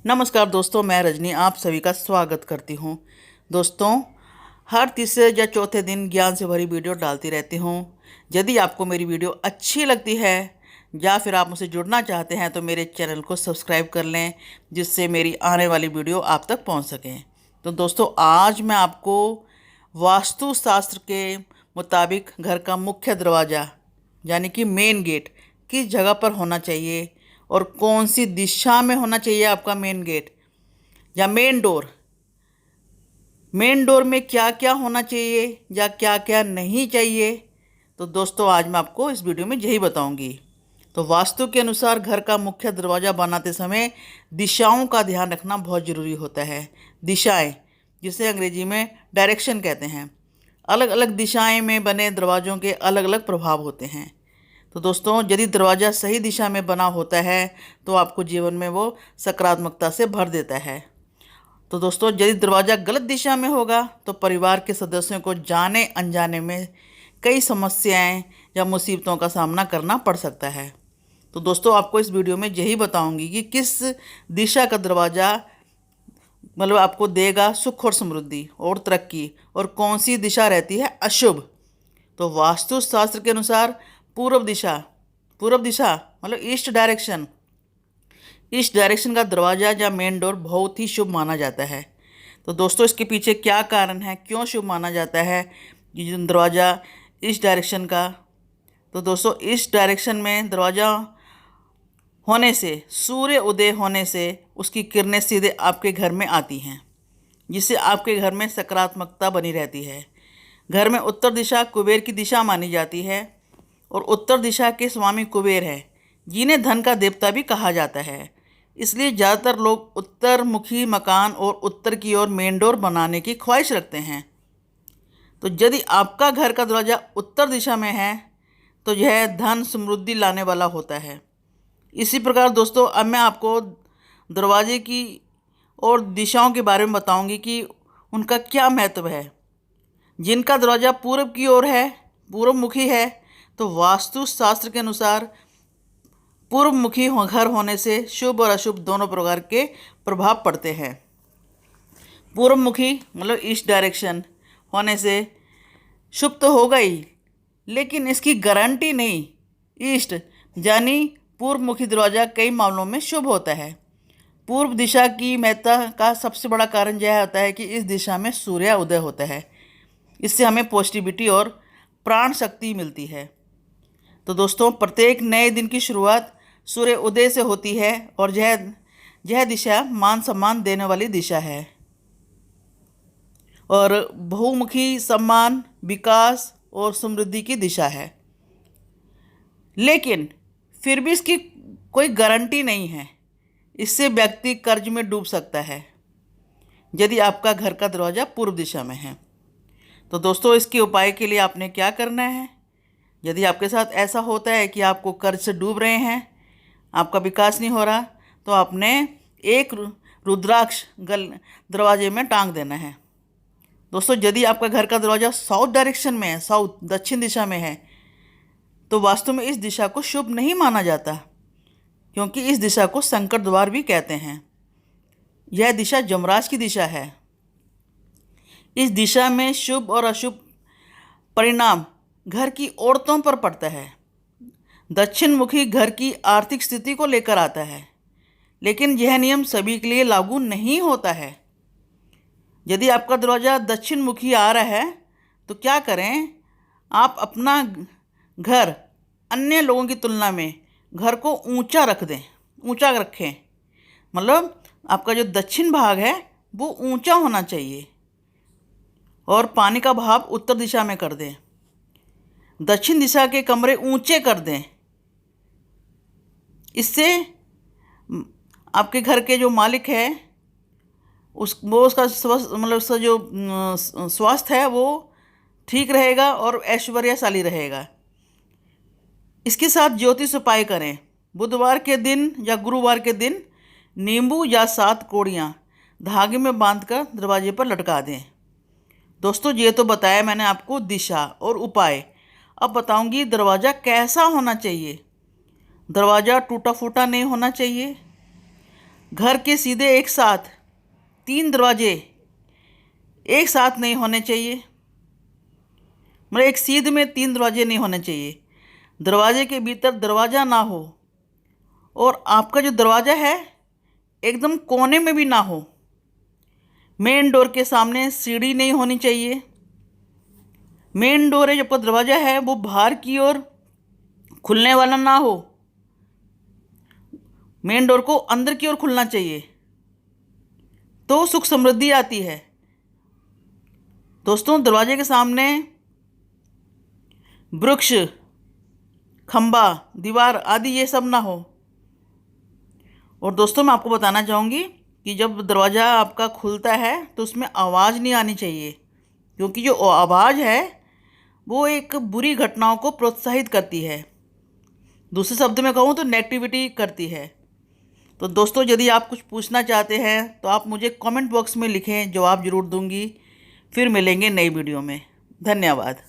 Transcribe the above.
नमस्कार दोस्तों, मैं रजनी आप सभी का स्वागत करती हूँ। दोस्तों, हर तीसरे या चौथे दिन ज्ञान से भरी वीडियो डालती रहती हूँ। यदि आपको मेरी वीडियो अच्छी लगती है या फिर आप मुझसे जुड़ना चाहते हैं तो मेरे चैनल को सब्सक्राइब कर लें, जिससे मेरी आने वाली वीडियो आप तक पहुँच सकें। तो दोस्तों, आज मैं आपको वास्तुशास्त्र के मुताबिक घर का मुख्य दरवाज़ा यानी कि मेन गेट किस जगह पर होना चाहिए और कौन सी दिशा में होना चाहिए आपका मेन गेट या मेन डोर में क्या क्या होना चाहिए या क्या क्या नहीं चाहिए। तो दोस्तों, आज मैं आपको इस वीडियो में यही बताऊंगी। तो वास्तु के अनुसार घर का मुख्य दरवाज़ा बनाते समय दिशाओं का ध्यान रखना बहुत ज़रूरी होता है। दिशाएं, जिसे अंग्रेजी में डायरेक्शन कहते हैं। अलग अलग दिशाएं में बने दरवाज़ों के अलग अलग प्रभाव होते हैं। तो दोस्तों, यदि दरवाज़ा सही दिशा में बना होता है तो आपको जीवन में वो सकारात्मकता से भर देता है। तो दोस्तों, यदि दरवाज़ा गलत दिशा में होगा तो परिवार के सदस्यों को जाने अनजाने में कई समस्याएं या मुसीबतों का सामना करना पड़ सकता है। तो दोस्तों, आपको इस वीडियो में यही बताऊंगी कि किस दिशा का दरवाज़ा आपको देगा सुख और समृद्धि और तरक्की, और कौन सी दिशा रहती है अशुभ। तो वास्तुशास्त्र के अनुसार पूर्व दिशा ईस्ट डायरेक्शन का दरवाज़ा या मेन डोर बहुत ही शुभ माना जाता है। तो दोस्तों, इसके पीछे क्या कारण है, क्यों शुभ माना जाता है ये दरवाज़ा ईस्ट डायरेक्शन का। तो दोस्तों, ईस्ट डायरेक्शन में दरवाज़ा होने से, सूर्य उदय होने से उसकी किरणें सीधे आपके घर में आती हैं, जिससे आपके घर में सकारात्मकता बनी रहती है। घर में उत्तर दिशा कुबेर की दिशा मानी जाती है और उत्तर दिशा के स्वामी कुबेर है, जिन्हें धन का देवता भी कहा जाता है। इसलिए ज़्यादातर लोग उत्तर मुखी मकान और उत्तर की ओर मेन डोर बनाने की ख्वाहिश रखते हैं। तो यदि आपका घर का दरवाज़ा उत्तर दिशा में है तो यह धन समृद्धि लाने वाला होता है। इसी प्रकार दोस्तों, अब मैं आपको दरवाजे की और दिशाओं के बारे में बताऊंगी कि उनका क्या महत्व है। जिनका दरवाज़ा पूर्व की ओर है, पूर्व मुखी है, तो वास्तुशास्त्र के अनुसार पूर्व मुखी घर होने से शुभ और अशुभ दोनों प्रकार के प्रभाव पड़ते हैं। पूर्व मुखी ईस्ट डायरेक्शन होने से शुभ तो होगा ही, लेकिन इसकी गारंटी नहीं। ईस्ट यानी पूर्व मुखी दरवाज़ा कई मामलों में शुभ होता है। पूर्व दिशा की महत्ता का सबसे बड़ा कारण यह होता है कि इस दिशा में सूर्य उदय होता है। इससे हमें पॉजिटिविटी और प्राण शक्ति मिलती है। तो दोस्तों, प्रत्येक नए दिन की शुरुआत सूर्य उदय से होती है और यह दिशा मान सम्मान देने वाली दिशा है और बहुमुखी सम्मान, विकास और समृद्धि की दिशा है। लेकिन फिर भी इसकी कोई गारंटी नहीं है। इससे व्यक्ति कर्ज में डूब सकता है यदि आपका घर का दरवाज़ा पूर्व दिशा में है। तो दोस्तों, इसके उपाय के लिए आपने क्या करना है। यदि आपके साथ ऐसा होता है कि आपको कर्ज से डूब रहे हैं, आपका विकास नहीं हो रहा, तो आपने एक रुद्राक्ष दरवाजे में टांग देना है। दोस्तों, यदि आपका घर का दरवाज़ा साउथ डायरेक्शन में है, साउथ दक्षिण दिशा में है, तो वास्तव में इस दिशा को शुभ नहीं माना जाता, क्योंकि इस दिशा को संकट द्वार भी कहते हैं। यह दिशा यमराज की दिशा है। इस दिशा में शुभ और अशुभ परिणाम घर की औरतों पर पड़ता है। दक्षिण मुखी घर की आर्थिक स्थिति को लेकर आता है, लेकिन यह नियम सभी के लिए लागू नहीं होता है। यदि आपका दरवाज़ा दक्षिण मुखी आ रहा है तो क्या करें, आप अपना घर अन्य लोगों की तुलना में घर को ऊंचा रखें। आपका जो दक्षिण भाग है वो ऊंचा होना चाहिए और पानी का बहाव उत्तर दिशा में कर दें। दक्षिण दिशा के कमरे ऊंचे कर दें। इससे आपके घर के जो मालिक है उसका उसका जो स्वास्थ्य है वो ठीक रहेगा और ऐश्वर्यशाली रहेगा। इसके साथ ज्योतिष उपाय करें। बुधवार के दिन या गुरुवार के दिन नींबू या 7 कौड़ियाँ धागे में बांधकर दरवाजे पर लटका दें। दोस्तों, ये तो बताया मैंने आपको दिशा और उपाय। अब बताऊंगी दरवाज़ा कैसा होना चाहिए। दरवाज़ा टूटा फूटा नहीं होना चाहिए। घर के सीधे एक साथ 3 दरवाजे एक साथ नहीं होने चाहिए, मतलब एक सीध में 3 दरवाजे नहीं होने चाहिए। दरवाजे के भीतर दरवाज़ा ना हो और आपका जो दरवाज़ा है एकदम कोने में भी ना हो। मेन डोर के सामने सीढ़ी नहीं होनी चाहिए। मेन डोर है, जो आपका दरवाज़ा है वो बाहर की ओर खुलने वाला ना हो, मेन डोर को अंदर की ओर खुलना चाहिए, तो सुख समृद्धि आती है। दोस्तों, दरवाजे के सामने वृक्ष, खंबा, दीवार आदि ये सब ना हो। और दोस्तों, मैं आपको बताना चाहूँगी कि जब दरवाज़ा आपका खुलता है तो उसमें आवाज़ नहीं आनी चाहिए, क्योंकि जो आवाज़ है वो एक बुरी घटनाओं को प्रोत्साहित करती है। दूसरे शब्द में कहूँ तो नेगेटिविटी करती है। तो दोस्तों, यदि आप कुछ पूछना चाहते हैं तो आप मुझे कमेंट बॉक्स में लिखें, जवाब ज़रूर दूंगी। फिर मिलेंगे नई वीडियो में। धन्यवाद।